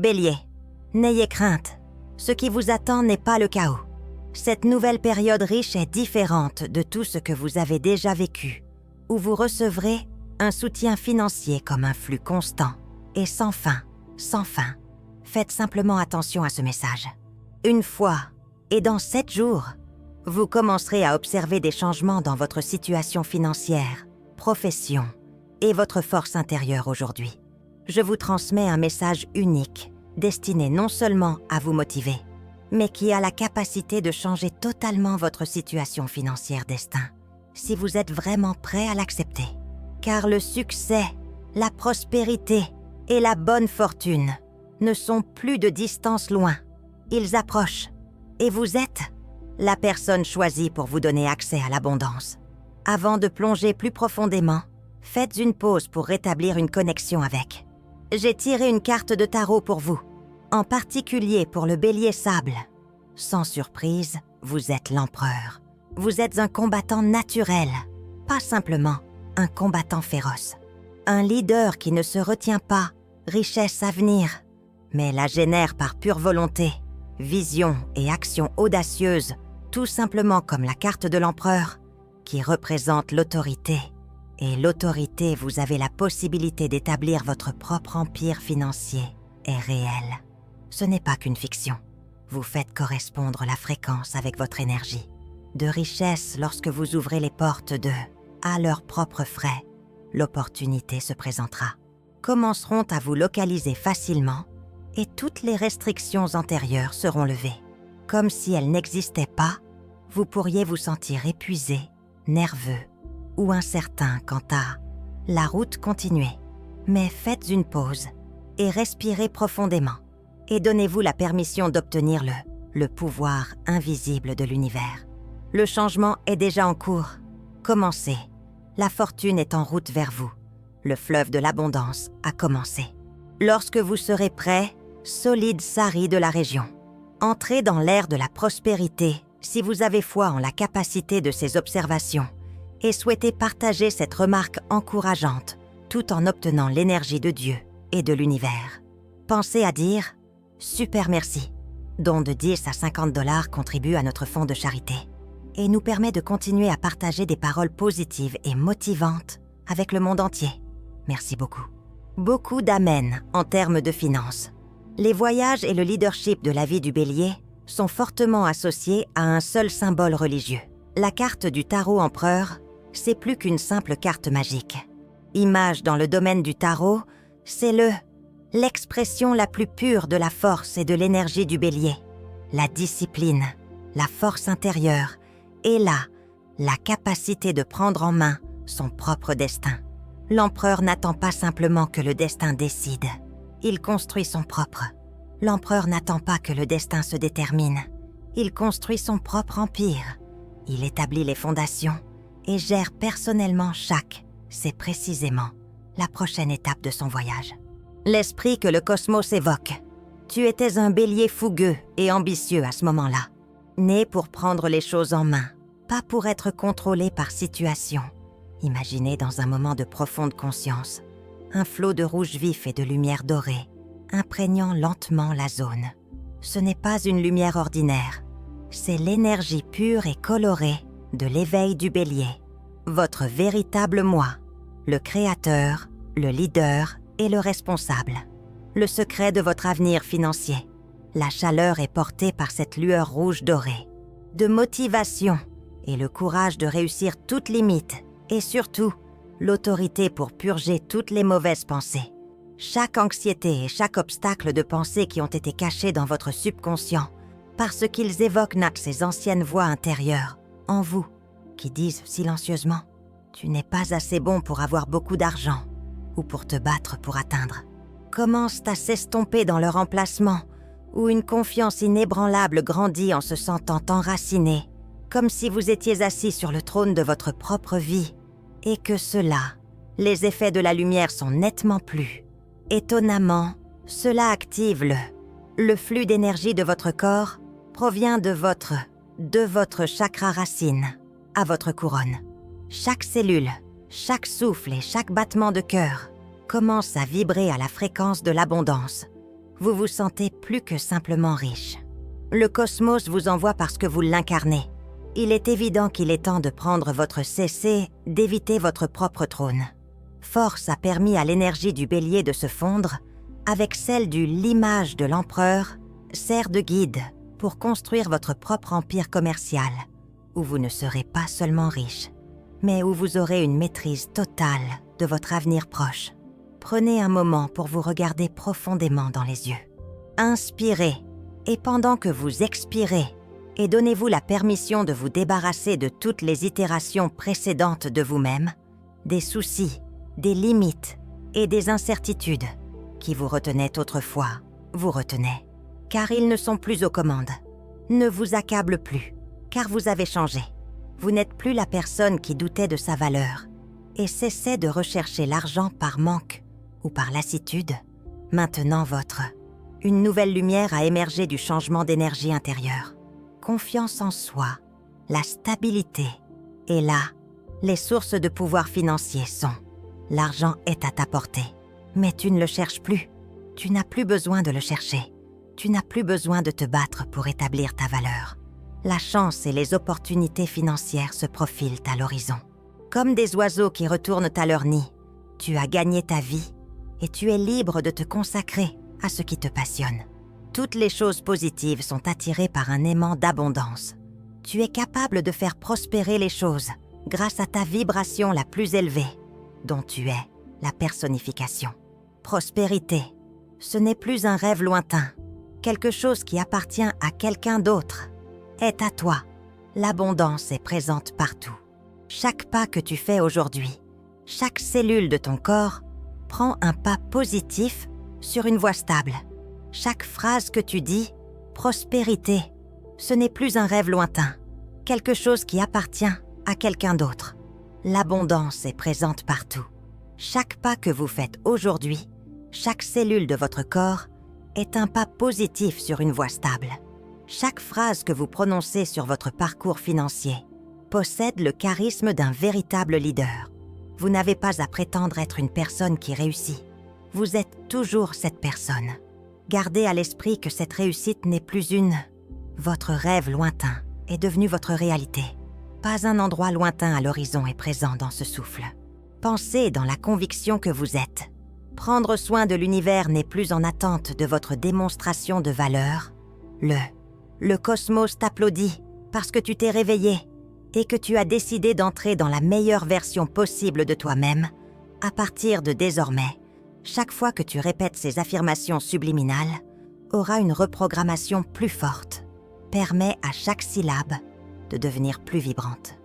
Bélier, n'ayez crainte. Ce qui vous attend n'est pas le chaos. Cette nouvelle période riche est différente de tout ce que vous avez déjà vécu, où vous recevrez un soutien financier comme un flux constant et sans fin, sans fin. Faites simplement attention à ce message. Une fois, et dans 7 jours, vous commencerez à observer des changements dans votre situation financière, profession et votre force intérieure aujourd'hui. Je vous transmets un message unique, destiné non seulement à vous motiver, mais qui a la capacité de changer totalement votre situation financière destin, si vous êtes vraiment prêt à l'accepter. Car le succès, la prospérité et la bonne fortune ne sont plus de distance loin. Ils approchent. Et vous êtes la personne choisie pour vous donner accès à l'abondance. Avant de plonger plus profondément, faites une pause pour rétablir une connexion avec. J'ai tiré une carte de tarot pour vous, en particulier pour le bélier sable. Sans surprise, vous êtes l'empereur. Vous êtes un combattant naturel, pas simplement un combattant féroce. Un leader qui ne se retient pas, richesse à venir, mais la génère par pure volonté, vision et action audacieuse, tout simplement comme la carte de l'empereur, qui représente l'autorité. Et l'autorité, vous avez la possibilité d'établir votre propre empire financier, est réelle. Ce n'est pas qu'une fiction. Vous faites correspondre la fréquence avec votre énergie. De richesse lorsque vous ouvrez les portes de « à leurs propres frais », l'opportunité se présentera. Commenceront à vous localiser facilement et toutes les restrictions antérieures seront levées. Comme si elles n'existaient pas, vous pourriez vous sentir épuisé, nerveux ou incertain quant à la route continuée. Mais faites une pause et respirez profondément et donnez-vous la permission d'obtenir le pouvoir invisible de l'univers. Le changement est déjà en cours. Commencez. La fortune est en route vers vous. Le fleuve de l'abondance a commencé. Lorsque vous serez prêt, solide sari de la région. Entrez dans l'ère de la prospérité si vous avez foi en la capacité de ces observations et souhaitez partager cette remarque encourageante tout en obtenant l'énergie de Dieu et de l'univers. Pensez à dire « Super merci », dont de 10 à 50 $ contribuent à notre fonds de charité et nous permet de continuer à partager des paroles positives et motivantes avec le monde entier. Merci beaucoup. Beaucoup d'amen en termes de finances. Les voyages et le leadership de la vie du bélier sont fortement associés à un seul symbole religieux. La carte du tarot empereur, c'est plus qu'une simple carte magique. Image dans le domaine du tarot, c'est l'expression la plus pure de la force et de l'énergie du bélier. La discipline, la force intérieure et la capacité de prendre en main son propre destin. L'empereur n'attend pas simplement que le destin décide. Il construit son propre. L'empereur n'attend pas que le destin se détermine. Il construit son propre empire. Il établit les fondations et gère personnellement chaque. C'est précisément la prochaine étape de son voyage. L'esprit que le cosmos évoque. Tu étais un bélier fougueux et ambitieux à ce moment-là. Né pour prendre les choses en main, pas pour être contrôlé par situation. Imaginez dans un moment de profonde conscience, un flot de rouge vif et de lumière dorée, imprégnant lentement la zone. Ce n'est pas une lumière ordinaire, c'est l'énergie pure et colorée de l'éveil du bélier. Votre véritable moi, le créateur, le leader et le responsable. Le secret de votre avenir financier. La chaleur est portée par cette lueur rouge dorée, de motivation et le courage de réussir toute limite et surtout l'autorité pour purger toutes les mauvaises pensées. Chaque anxiété et chaque obstacle de pensée qui ont été cachés dans votre subconscient parce qu'ils évoquent ces anciennes voix intérieures en vous qui disent silencieusement « Tu n'es pas assez bon pour avoir beaucoup d'argent ou pour te battre pour atteindre » commencent à s'estomper dans leur emplacement où une confiance inébranlable grandit en se sentant enraciné, comme si vous étiez assis sur le trône de votre propre vie, et que cela, les effets de la lumière sont nettement plus. Étonnamment, cela active le flux d'énergie de votre corps provient de votre chakra racine à votre couronne. Chaque cellule, chaque souffle et chaque battement de cœur commence à vibrer à la fréquence de l'abondance. vous vous sentez plus que simplement riche. Le cosmos vous envoie parce que vous l'incarnez. Il est évident qu'il est temps de prendre votre cessez, d'éviter votre propre trône. Force a permis à l'énergie du bélier de se fondre avec celle du l'image de l'empereur, sert de guide pour construire votre propre empire commercial, où vous ne serez pas seulement riche, mais où vous aurez une maîtrise totale de votre avenir proche. Prenez un moment pour vous regarder profondément dans les yeux. Inspirez, et pendant que vous expirez, et donnez-vous la permission de vous débarrasser de toutes les itérations précédentes de vous-même, des soucis, des limites et des incertitudes qui vous retenaient autrefois, vous retenaient, car ils ne sont plus aux commandes. Ne vous accable plus, car vous avez changé. Vous n'êtes plus la personne qui doutait de sa valeur et cessait de rechercher l'argent par manque ou par lassitude. Maintenant une nouvelle lumière a émergé du changement d'énergie intérieure. Confiance en soi, la stabilité. Et là, les sources de pouvoir financier sont. L'argent est à ta portée, mais tu ne le cherches plus. Tu n'as plus besoin de le chercher. Tu n'as plus besoin de te battre pour établir ta valeur. La chance et les opportunités financières se profilent à l'horizon. Comme des oiseaux qui retournent à leur nid, tu as gagné ta vie et tu es libre de te consacrer à ce qui te passionne. Toutes les choses positives sont attirées par un aimant d'abondance. Tu es capable de faire prospérer les choses grâce à ta vibration la plus élevée, dont tu es la personnification. Prospérité, ce n'est plus un rêve lointain, quelque chose qui appartient à quelqu'un d'autre. Est à toi. L'abondance est présente partout. Chaque pas que tu fais aujourd'hui, chaque cellule de ton corps prend un pas positif sur une voie stable. Chaque phrase que tu dis, prospérité, ce n'est plus un rêve lointain, quelque chose qui appartient à quelqu'un d'autre. L'abondance est présente partout. Chaque pas que vous faites aujourd'hui, chaque cellule de votre corps est un pas positif sur une voie stable. Chaque phrase que vous prononcez sur votre parcours financier possède le charisme d'un véritable leader. Vous n'avez pas à prétendre être une personne qui réussit. Vous êtes toujours cette personne. Gardez à l'esprit que cette réussite n'est plus votre rêve lointain est devenu votre réalité. Pas un endroit lointain à l'horizon est présent dans ce souffle. Pensez dans la conviction que vous êtes. Prendre soin de l'univers n'est plus en attente de votre démonstration de valeur. Le cosmos t'applaudit parce que tu t'es réveillé et que tu as décidé d'entrer dans la meilleure version possible de toi-même. À partir de désormais, chaque fois que tu répètes ces affirmations subliminales, aura une reprogrammation plus forte. Permet à chaque syllabe de devenir plus vibrante.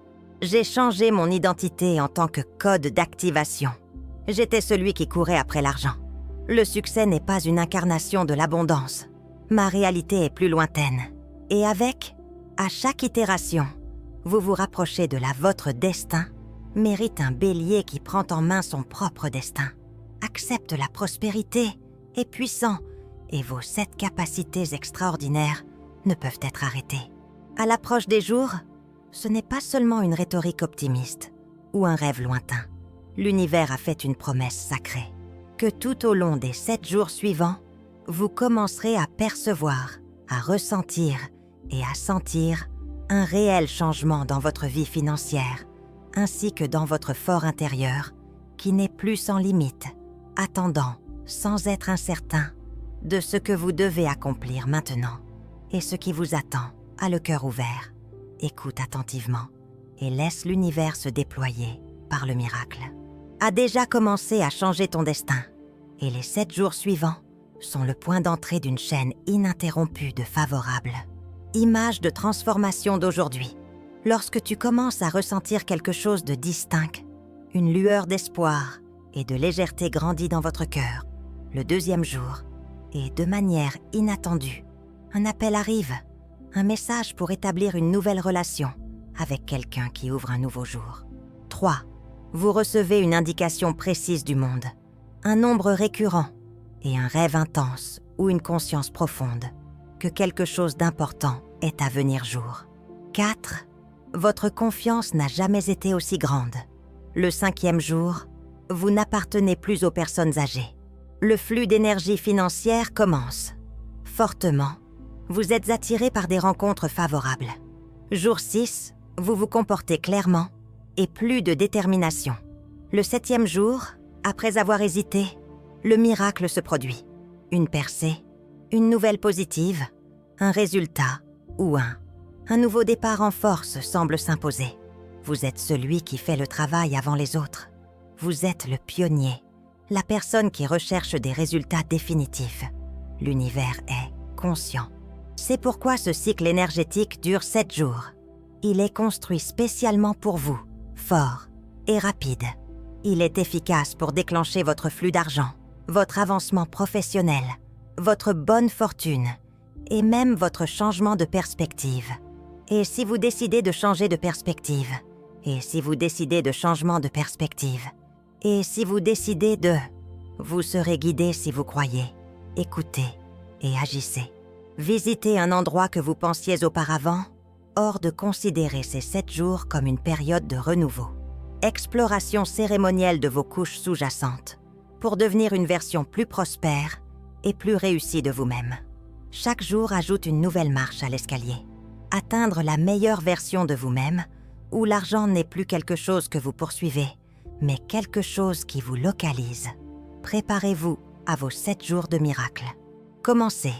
J'ai changé mon identité en tant que code d'activation. J'étais celui qui courait après l'argent. Le succès n'est pas une incarnation de l'abondance. Ma réalité est plus lointaine. Et à chaque itération, vous vous rapprochez de votre destin, mérite un bélier qui prend en main son propre destin. Accepte la prospérité, est puissant, et vos 7 capacités extraordinaires ne peuvent être arrêtées. À l'approche des jours, ce n'est pas seulement une rhétorique optimiste ou un rêve lointain. L'univers a fait une promesse sacrée, que tout au long des 7 jours suivants, vous commencerez à percevoir, à ressentir et à sentir un réel changement dans votre vie financière, ainsi que dans votre fort intérieur, qui n'est plus sans limite, attendant, sans être incertain, de ce que vous devez accomplir maintenant et ce qui vous attend, a le cœur ouvert. Écoute attentivement et laisse l'univers se déployer par le miracle. A déjà commencé à changer ton destin et les 7 jours suivants sont le point d'entrée d'une chaîne ininterrompue de favorables. Image de transformation d'aujourd'hui. Lorsque tu commences à ressentir quelque chose de distinct, une lueur d'espoir et de légèreté grandit dans votre cœur. Le 2e jour, et de manière inattendue, un appel arrive, un message pour établir une nouvelle relation avec quelqu'un qui ouvre un nouveau jour. 3. Vous recevez une indication précise du monde, un nombre récurrent et un rêve intense ou une conscience profonde que quelque chose d'important est à venir jour. 4. Votre confiance n'a jamais été aussi grande. Le 5e jour, vous n'appartenez plus aux personnes âgées. Le flux d'énergie financière commence. Fortement, vous êtes attiré par des rencontres favorables. Jour 6, vous vous comportez clairement et plus de détermination. Le 7e jour, après avoir hésité, le miracle se produit. Une percée, une nouvelle positive, un résultat ou un nouveau départ en force semble s'imposer. Vous êtes celui qui fait le travail avant les autres. Vous êtes le pionnier, la personne qui recherche des résultats définitifs. L'univers est conscient. C'est pourquoi ce cycle énergétique dure 7 jours. Il est construit spécialement pour vous, fort et rapide. Il est efficace pour déclencher votre flux d'argent, votre avancement professionnel, votre bonne fortune et même votre changement de perspective. Et si vous décidez de changer de perspective, et si vous décidez de changement de perspective, et si vous décidez de... Vous serez guidé si vous croyez, écoutez et agissez. Visitez un endroit que vous pensiez auparavant, hors de considérer ces 7 jours comme une période de renouveau. Exploration cérémonielle de vos couches sous-jacentes, pour devenir une version plus prospère et plus réussie de vous-même. Chaque jour ajoute une nouvelle marche à l'escalier. Atteindre la meilleure version de vous-même, où l'argent n'est plus quelque chose que vous poursuivez, mais quelque chose qui vous localise. Préparez-vous à vos 7 jours de miracle. Commencez.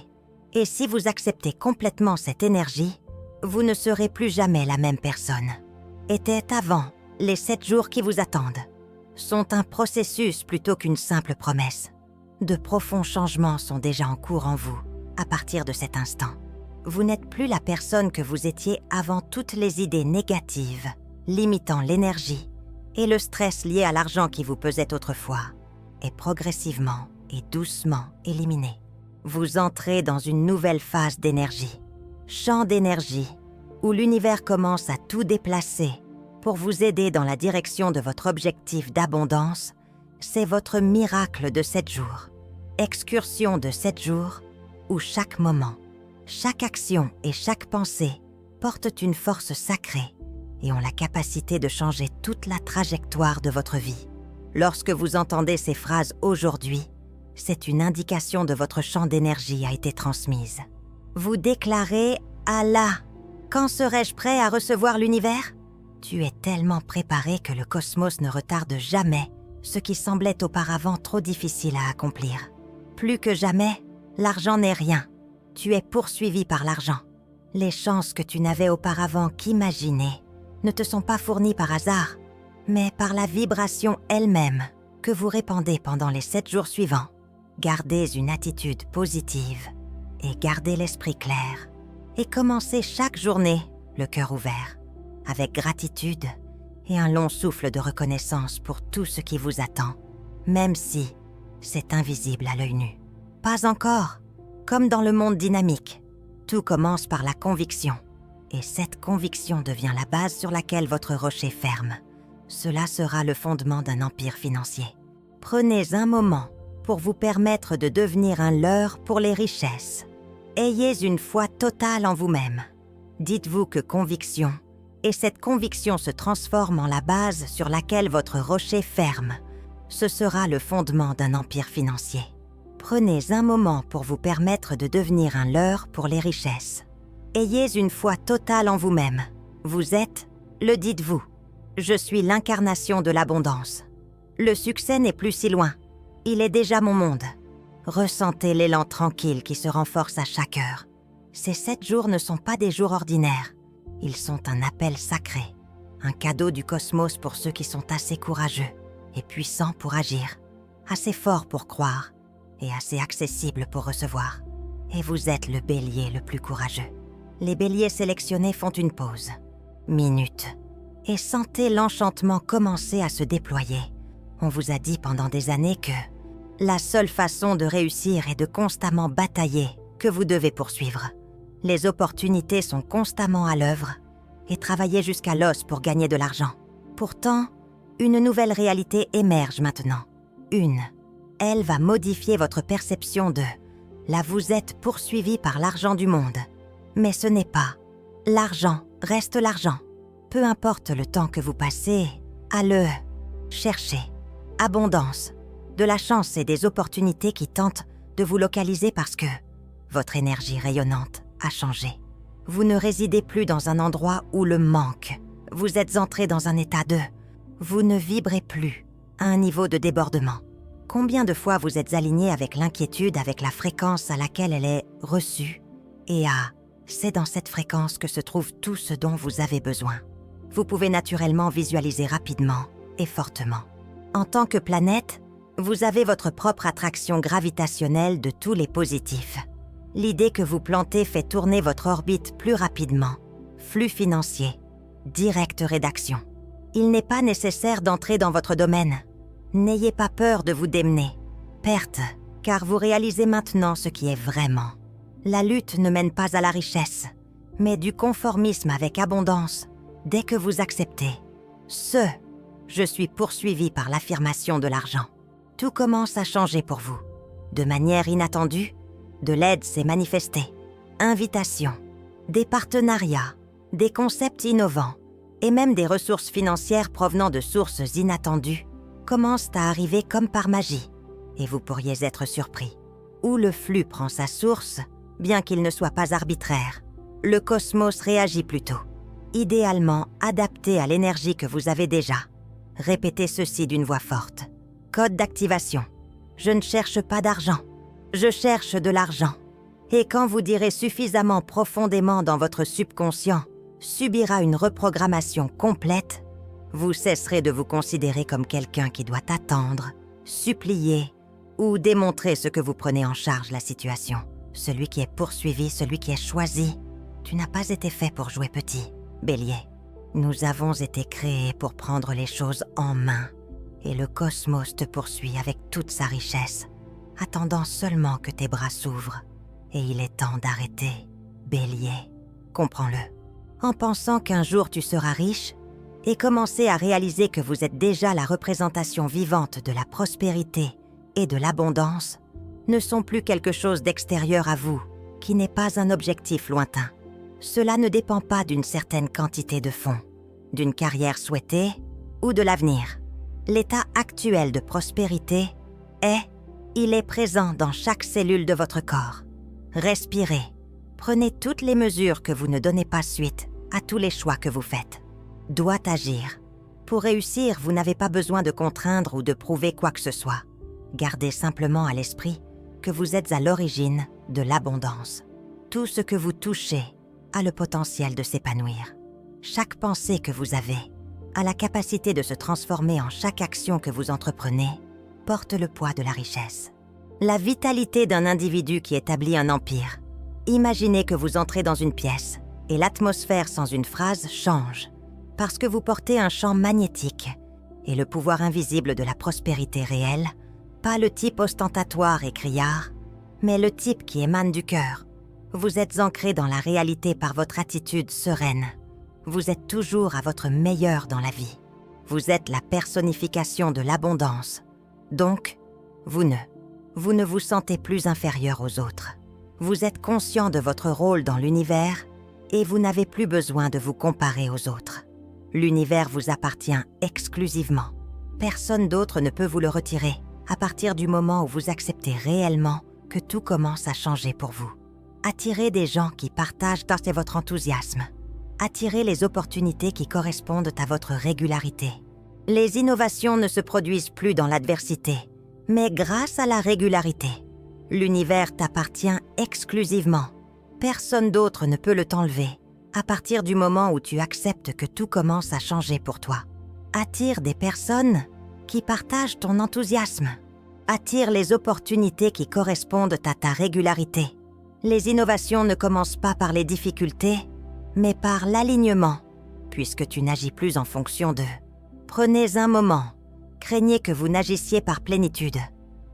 Et si vous acceptez complètement cette énergie, vous ne serez plus jamais la même personne. Était avant les 7 jours qui vous attendent. Sont un processus plutôt qu'une simple promesse. De profonds changements sont déjà en cours en vous, à partir de cet instant. Vous n'êtes plus la personne que vous étiez avant toutes les idées négatives, limitant l'énergie et le stress lié à l'argent qui vous pesait autrefois, est progressivement et doucement éliminé. Vous entrez dans une nouvelle phase d'énergie, champ d'énergie, où l'univers commence à tout déplacer pour vous aider dans la direction de votre objectif d'abondance. C'est votre miracle de 7 jours. Excursion de 7 jours où chaque moment, chaque action et chaque pensée portent une force sacrée et ont la capacité de changer toute la trajectoire de votre vie. Lorsque vous entendez ces phrases aujourd'hui, c'est une indication de votre champ d'énergie a été transmise. Vous déclarez « Allah, quand serai-je prêt à recevoir l'univers ?» Tu es tellement préparé que le cosmos ne retarde jamais ce qui semblait auparavant trop difficile à accomplir. Plus que jamais, l'argent n'est rien. Tu es poursuivi par l'argent. Les chances que tu n'avais auparavant qu'imaginer ne te sont pas fournies par hasard, mais par la vibration elle-même que vous répandez pendant les 7 jours suivants. Gardez une attitude positive et gardez l'esprit clair. Et commencez chaque journée le cœur ouvert, avec gratitude et un long souffle de reconnaissance pour tout ce qui vous attend, même si c'est invisible à l'œil nu. Pas encore. Comme dans le monde dynamique, tout commence par la conviction. Et cette conviction devient la base sur laquelle votre rocher ferme. Cela sera le fondement d'un empire financier. Prenez un moment pour vous permettre de devenir un leurre pour les richesses. Ayez une foi totale en vous-même. Dites-vous que conviction, et cette conviction se transforme en la base sur laquelle votre rocher ferme. Ce sera le fondement d'un empire financier. Prenez un moment pour vous permettre de devenir un leurre pour les richesses. Ayez une foi totale en vous-même. Vous êtes, le dites-vous. Je suis l'incarnation de l'abondance. Le succès n'est plus si loin. Il est déjà mon monde. Ressentez l'élan tranquille qui se renforce à chaque heure. Ces 7 jours ne sont pas des jours ordinaires. Ils sont un appel sacré, un cadeau du cosmos pour ceux qui sont assez courageux et puissants pour agir, assez forts pour croire et assez accessibles pour recevoir. Et vous êtes le bélier le plus courageux. Les béliers sélectionnés font une pause, minute, et sentez l'enchantement commencer à se déployer. On vous a dit pendant des années que la seule façon de réussir est de constamment batailler que vous devez poursuivre. Les opportunités sont constamment à l'œuvre et travaillez jusqu'à l'os pour gagner de l'argent. Pourtant, une nouvelle réalité émerge maintenant. Elle va modifier votre perception de « là vous êtes poursuivi par l'argent du monde ». Mais ce n'est pas. L'argent reste l'argent. Peu importe le temps que vous passez à le chercher. Abondance. de la chance et des opportunités qui tentent de vous localiser parce que votre énergie rayonnante a changé. Vous ne résidez plus dans un endroit où le manque. Vous êtes entré dans un état de... Vous ne vibrez plus à un niveau de débordement. Combien de fois vous êtes aligné avec l'inquiétude, avec la fréquence à laquelle elle est reçue et c'est dans cette fréquence que se trouve tout ce dont vous avez besoin. Vous pouvez naturellement visualiser rapidement et fortement. En tant que planète, vous avez votre propre attraction gravitationnelle de tous les positifs. L'idée que vous plantez fait tourner votre orbite plus rapidement. Flux financier, directe rédaction. Il n'est pas nécessaire d'entrer dans votre domaine. N'ayez pas peur de vous démener. Perte, car vous réalisez maintenant ce qui est vraiment. La lutte ne mène pas à la richesse, mais du conformisme avec abondance. Dès que vous acceptez je suis poursuivi par l'affirmation de l'argent. Tout commence à changer pour vous. De manière inattendue, de l'aide s'est manifestée. Invitations, des partenariats, des concepts innovants et même des ressources financières provenant de sources inattendues commencent à arriver comme par magie, et vous pourriez être surpris. Où le flux prend sa source, bien qu'il ne soit pas arbitraire, le cosmos réagit plutôt, idéalement adapté à l'énergie que vous avez déjà. Répétez ceci d'une voix forte. Code d'activation. Je ne cherche pas d'argent. Je cherche de l'argent. Et quand vous direz suffisamment profondément dans votre subconscient, subira une reprogrammation complète, vous cesserez de vous considérer comme quelqu'un qui doit attendre, supplier ou démontrer ce que vous prenez en charge la situation. Celui qui est poursuivi, celui qui est choisi. Tu n'as pas été fait pour jouer petit, Bélier. Nous avons été créés pour prendre les choses en main, et le cosmos te poursuit avec toute sa richesse, attendant seulement que tes bras s'ouvrent. Et il est temps d'arrêter, Bélier. Comprends-le. En pensant qu'un jour tu seras riche, et commencer à réaliser que vous êtes déjà la représentation vivante de la prospérité et de l'abondance, ne sont plus quelque chose d'extérieur à vous, qui n'est pas un objectif lointain. Cela ne dépend pas d'une certaine quantité de fonds, d'une carrière souhaitée ou de l'avenir. L'état actuel de prospérité il est présent dans chaque cellule de votre corps. Respirez. Prenez toutes les mesures que vous ne donnez pas suite à tous les choix que vous faites. Doit agir. Pour réussir, vous n'avez pas besoin de contraindre ou de prouver quoi que ce soit. Gardez simplement à l'esprit que vous êtes à l'origine de l'abondance. Tout ce que vous touchez a le potentiel de s'épanouir. Chaque pensée que vous avez a la capacité de se transformer en chaque action que vous entreprenez, porte le poids de la richesse. La vitalité d'un individu qui établit un empire. Imaginez que vous entrez dans une pièce et l'atmosphère sans une phrase change parce que vous portez un champ magnétique et le pouvoir invisible de la prospérité réelle, pas le type ostentatoire et criard, mais le type qui émane du cœur. Vous êtes ancré dans la réalité par votre attitude sereine. Vous êtes toujours à votre meilleur dans la vie. Vous êtes la personnification de l'abondance. Donc, vous ne vous sentez plus inférieur aux autres. Vous êtes conscient de votre rôle dans l'univers et vous n'avez plus besoin de vous comparer aux autres. L'univers vous appartient exclusivement. Personne d'autre ne peut vous le retirer à partir du moment où vous acceptez réellement que tout commence à changer pour vous. Attirez des gens qui partagent votre enthousiasme. Attirez les opportunités qui correspondent à votre régularité. Les innovations ne se produisent plus dans l'adversité, mais grâce à la régularité. L'univers t'appartient exclusivement. Personne d'autre ne peut le t'enlever à partir du moment où tu acceptes que tout commence à changer pour toi. Attire des personnes qui partagent ton enthousiasme. Attire les opportunités qui correspondent à ta régularité. Les innovations ne commencent pas par les difficultés, mais par l'alignement, puisque tu n'agis plus en fonction d'eux. Prenez un moment, craignez que vous n'agissiez par plénitude,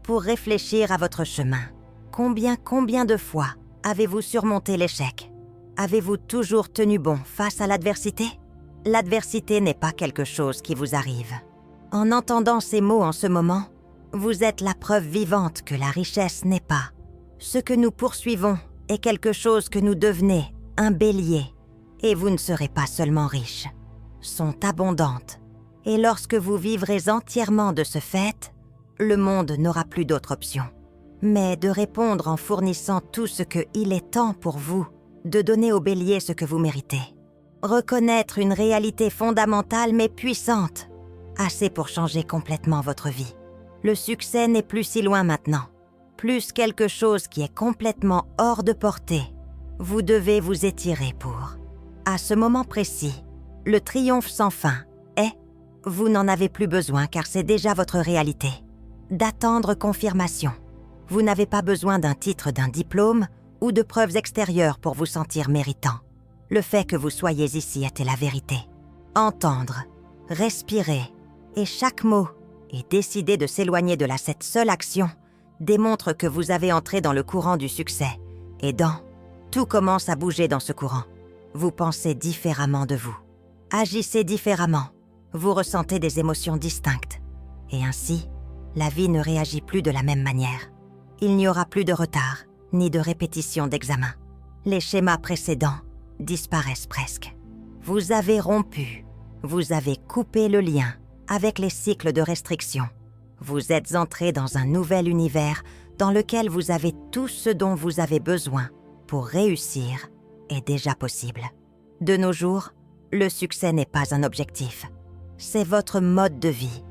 pour réfléchir à votre chemin. Combien de fois avez-vous surmonté l'échec? Avez-vous toujours tenu bon face à l'adversité? L'adversité n'est pas quelque chose qui vous arrive. En entendant ces mots en ce moment, vous êtes la preuve vivante que la richesse n'est pas. Ce que nous poursuivons est quelque chose que nous devenez, un bélier, et vous ne serez pas seulement riches, sont abondantes. Et lorsque vous vivrez entièrement de ce fait, le monde n'aura plus d'autre option, mais de répondre en fournissant tout ce qu'il est temps pour vous de donner au bélier ce que vous méritez. Reconnaître une réalité fondamentale mais puissante, assez pour changer complètement votre vie. Le succès n'est plus si loin maintenant, plus quelque chose qui est complètement hors de portée. Vous devez vous étirer pour. À ce moment précis, le triomphe sans fin est, vous n'en avez plus besoin car c'est déjà votre réalité. D'attendre confirmation. Vous n'avez pas besoin d'un titre, d'un diplôme ou de preuves extérieures pour vous sentir méritant. Le fait que vous soyez ici était la vérité. Entendre, respirer et chaque mot et décider de s'éloigner de cette seule action démontre que vous avez entré dans le courant du succès et tout commence à bouger dans ce courant. Vous pensez différemment de vous. Agissez différemment. Vous ressentez des émotions distinctes. Et ainsi, la vie ne réagit plus de la même manière. Il n'y aura plus de retard, ni de répétition d'examen. Les schémas précédents disparaissent presque. Vous avez rompu, vous avez coupé le lien avec les cycles de restriction. Vous êtes entré dans un nouvel univers dans lequel vous avez tout ce dont vous avez besoin pour réussir est déjà possible. De nos jours, le succès n'est pas un objectif. C'est votre mode de vie.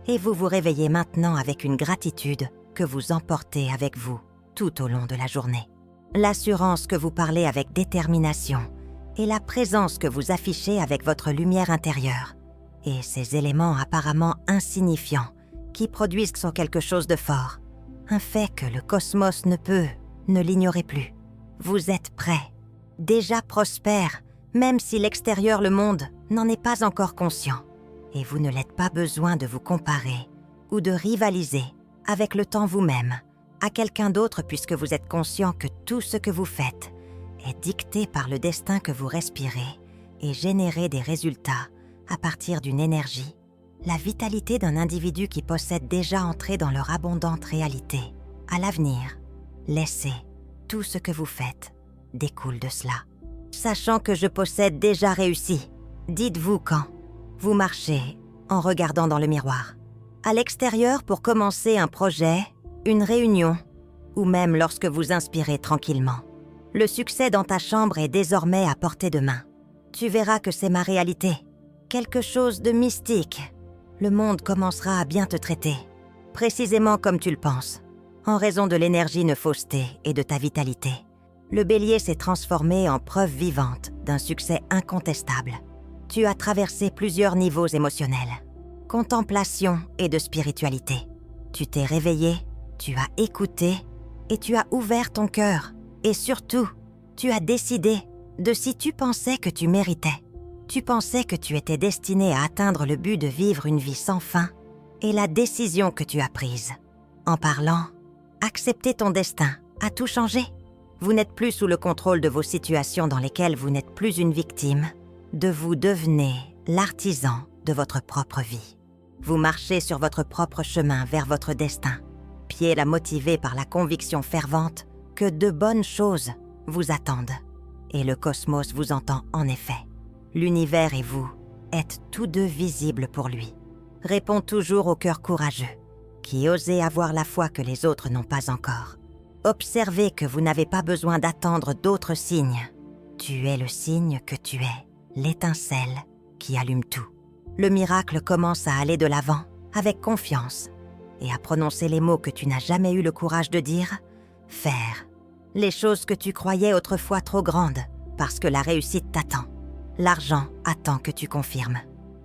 Et vous vous réveillez maintenant avec une gratitude que vous emportez avec vous tout au long de la journée. L'assurance que vous parlez avec détermination et la présence que vous affichez avec votre lumière intérieure. Et ces éléments apparemment insignifiants qui produisent sur quelque chose de fort. Un fait que le cosmos ne l'ignorez plus. Vous êtes prêt, déjà prospère, même si l'extérieur, le monde, n'en est pas encore conscient. Et vous ne l'êtes pas besoin de vous comparer ou de rivaliser avec le temps vous-même, à quelqu'un d'autre puisque vous êtes conscient que tout ce que vous faites est dicté par le destin que vous respirez et générez des résultats à partir d'une énergie, la vitalité d'un individu qui possède déjà entré dans leur abondante réalité. À l'avenir, laissez tout ce que vous faites découle de cela. Sachant que je possède déjà réussi, dites-vous quand vous marchez en regardant dans le miroir. À l'extérieur pour commencer un projet, une réunion, ou même lorsque vous inspirez tranquillement. Le succès dans ta chambre est désormais à portée de main. Tu verras que c'est ma réalité. Quelque chose de mystique. Le monde commencera à bien te traiter, précisément comme tu le penses, en raison de l'énergie de fausseté et de ta vitalité. Le bélier s'est transformé en preuve vivante d'un succès incontestable. Tu as traversé plusieurs niveaux émotionnels, contemplation et de spiritualité. Tu t'es réveillé, tu as écouté et tu as ouvert ton cœur. Et surtout, tu as décidé de si tu pensais que tu méritais. Tu pensais que tu étais destiné à atteindre le but de vivre une vie sans fin et la décision que tu as prise. En parlant, accepter ton destin a tout changé. Vous n'êtes plus sous le contrôle de vos situations dans lesquelles vous n'êtes plus une victime. Vous devenez l'artisan de votre propre vie. Vous marchez sur votre propre chemin vers votre destin, pieds là motivés par la conviction fervente que de bonnes choses vous attendent. Et le cosmos vous entend en effet. L'univers et vous êtes tous deux visibles pour lui. Réponds toujours au cœur courageux, qui osez avoir la foi que les autres n'ont pas encore. Observez que vous n'avez pas besoin d'attendre d'autres signes. Tu es le signe que tu es, l'étincelle qui allume tout. Le miracle commence à aller de l'avant avec confiance et à prononcer les mots que tu n'as jamais eu le courage de dire, faire les choses que tu croyais autrefois trop grandes parce que la réussite t'attend. L'argent attend que tu confirmes.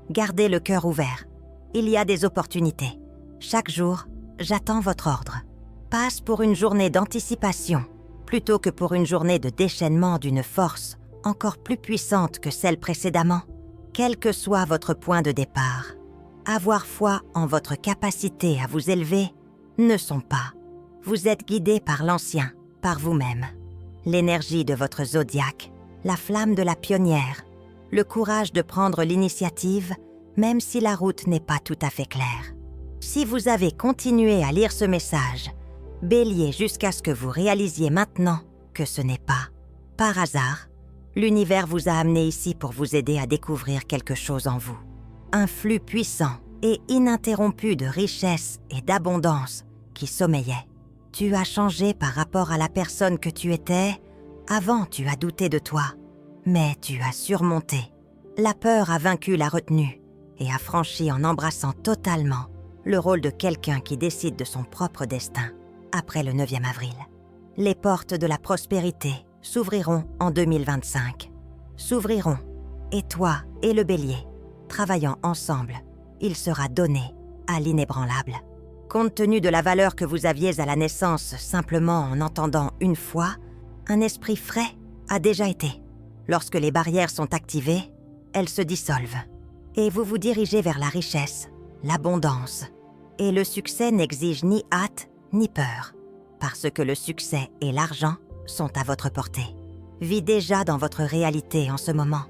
Gardez le cœur ouvert. Il y a des opportunités. Chaque jour, j'attends votre ordre. Passe pour une journée d'anticipation plutôt que pour une journée de déchaînement d'une force encore plus puissante que celle précédemment. Quel que soit votre point de départ, avoir foi en votre capacité à vous élever ne sont pas. Vous êtes guidé par l'ancien, par vous-même. L'énergie de votre zodiaque, la flamme de la pionnière, le courage de prendre l'initiative, même si la route n'est pas tout à fait claire. Si vous avez continué à lire ce message, Bélier, jusqu'à ce que vous réalisiez maintenant que ce n'est pas par hasard, l'univers vous a amené ici pour vous aider à découvrir quelque chose en vous. Un flux puissant et ininterrompue de richesse et d'abondance qui sommeillait. Tu as changé par rapport à la personne que tu étais. Avant, tu as douté de toi, mais tu as surmonté. La peur a vaincu la retenue et a franchi en embrassant totalement le rôle de quelqu'un qui décide de son propre destin après le 9e avril. Les portes de la prospérité s'ouvriront en 2025. S'ouvriront, et toi et le bélier, travaillant ensemble, il sera donné à l'inébranlable. Compte tenu de la valeur que vous aviez à la naissance simplement en entendant une fois, un esprit frais a déjà été. Lorsque les barrières sont activées, elles se dissolvent. Et vous vous dirigez vers la richesse, l'abondance. Et le succès n'exige ni hâte ni peur, parce que le succès et l'argent sont à votre portée. Vivez déjà dans votre réalité en ce moment.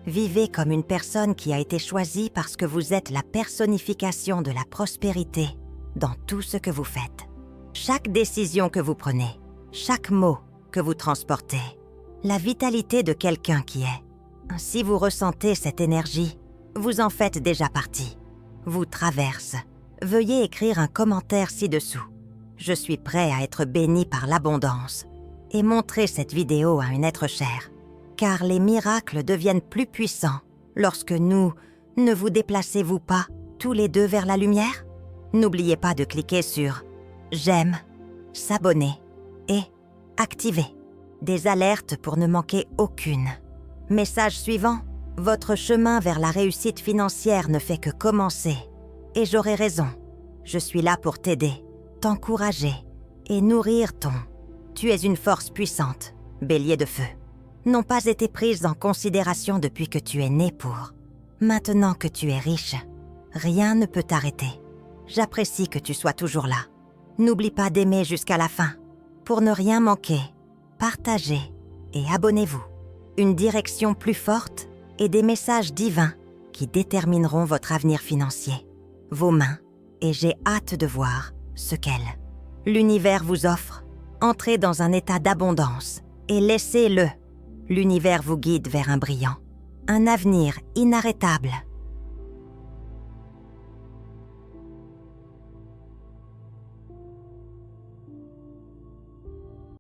Vivez comme une personne qui a été choisie parce que vous êtes la personnification de la prospérité dans tout ce que vous faites. Chaque décision que vous prenez, chaque mot que vous transportez, la vitalité de quelqu'un qui est. Si vous ressentez cette énergie, vous en faites déjà partie. Vous traverse. Veuillez écrire un commentaire ci-dessous. Je suis prêt à être béni par l'abondance et montrer cette vidéo à un être cher. Car les miracles deviennent plus puissants lorsque nous, ne vous déplacez-vous pas tous les deux vers la lumière? N'oubliez pas de cliquer sur « J'aime », « S'abonner » et « Activer » des alertes pour ne manquer aucune. Message suivant, votre chemin vers la réussite financière ne fait que commencer. Et j'aurai raison. Je suis là pour t'aider, t'encourager et nourrir ton. Tu es une force puissante, bélier de feu. N'ont pas été prises en considération depuis que tu es né pour. Maintenant que tu es riche, rien ne peut t'arrêter. J'apprécie que tu sois toujours là. N'oublie pas d'aimer jusqu'à la fin. Pour ne rien manquer, partagez et abonnez-vous. Une direction plus forte et des messages divins qui détermineront votre avenir financier. Vos mains, et j'ai hâte de voir ce qu'elle. L'univers vous offre. Entrez dans un état d'abondance et laissez-le. L'univers vous guide vers un brillant, un avenir inarrêtable.